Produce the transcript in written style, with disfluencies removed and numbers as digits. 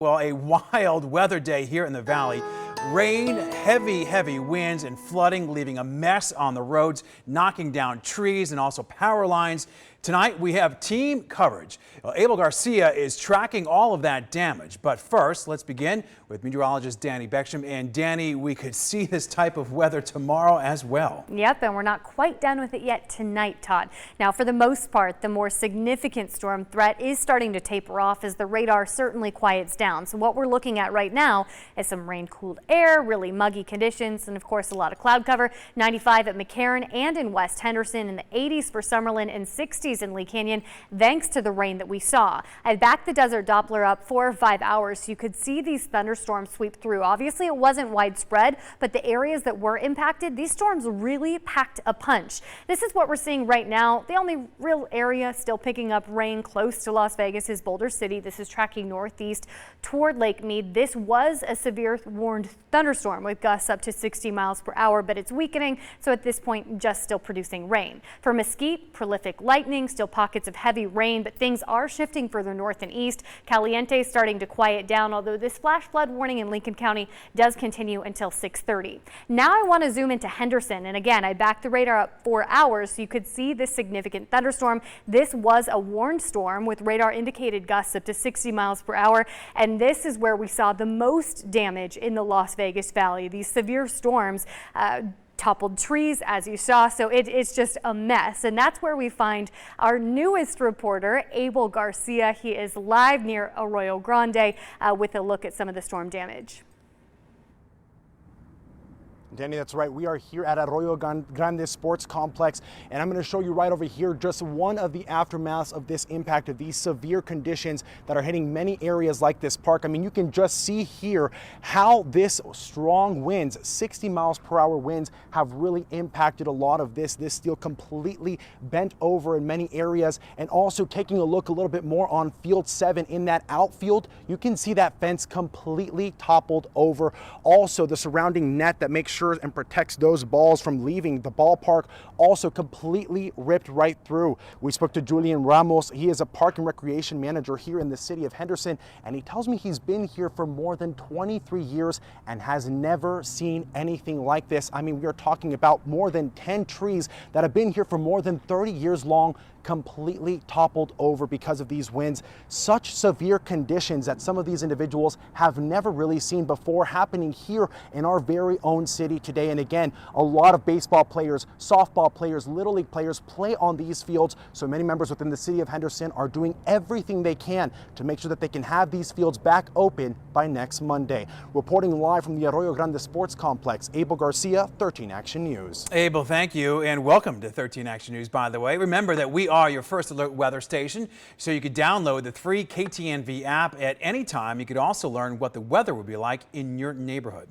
Well, a wild weather day here in the valley. Rain, heavy winds and flooding, leaving a mess on the roads, knocking down trees and also power lines. Tonight we have team coverage. Abel Garcia is tracking all of that damage. But first, let's begin with meteorologist Dani Beckstrom. And Dani, we could see this type of weather tomorrow as well. Yep, and we're not quite done with it yet tonight, Todd. Now, for the most part, the more significant storm threat is starting to taper off as the radar certainly quiets down. So what we're looking at right now is some rain-cooled air, really muggy conditions, and of course a lot of cloud cover. 95 at McCarran and in West Henderson, in the 80s for Summerlin and 60s in Lee Canyon, thanks to the rain that we saw. I backed the Desert Doppler up 4 or 5 hours so you could see these thunderstorms sweep through. Obviously it wasn't widespread, but the areas that were impacted, these storms really packed a punch. This is what we're seeing right now. The only real area still picking up rain close to Las Vegas is Boulder City. This is tracking northeast toward Lake Mead. This was a severe warned thunderstorm with gusts up to 60 miles per hour, but it's weakening, so at this point just still producing rain. For Mesquite, prolific lightning, still pockets of heavy rain, but things are shifting further north and east. Caliente starting to quiet down, although this flash flood warning in Lincoln County does continue until 6:30. Now I want to zoom into Henderson, and again I backed the radar up 4 hours so you could see this significant thunderstorm. This was a warned storm with radar indicated gusts up to 60 miles per hour, and this is where we saw the most damage in the Las Vegas Valley. These severe storms toppled trees, as you saw, so it's just a mess. And that's where we find our newest reporter, Abel Garcia. He is live near Arroyo Grande with a look at some of the storm damage. Dani, that's right. We are here at Arroyo Grande Sports Complex, and I'm going to show you right over here just one of the aftermaths of this impact of these severe conditions that are hitting many areas like this park. I mean, you can just see here how this strong winds, 60 miles per hour winds, have really impacted a lot of this. This steel completely bent over in many areas, and also taking a look a little bit more on field 7 in that outfield, you can see that fence completely toppled over. Also, the surrounding net that makes sure and protects those balls from leaving the ballpark also completely ripped right through. We spoke to Julian Ramos. He is a park and recreation manager here in the city of Henderson, and he tells me he's been here for more than 23 years and has never seen anything like this. I mean, we are talking about more than 10 trees that have been here for more than 30 years long, completely toppled over because of these winds. Such severe conditions that some of these individuals have never really seen before happening here in our very own city today. And again, a lot of baseball players, softball players, little league players play on these fields. So many members within the city of Henderson are doing everything they can to make sure that they can have these fields back open by next Monday. Reporting live from the Arroyo Grande Sports Complex, Abel Garcia, 13 Action News. Abel, thank you, and welcome to 13 Action News, by the way. Remember that we are your first alert weather station, so you could download the free KTNV app at any time. You could also learn what the weather would be like in your neighborhood.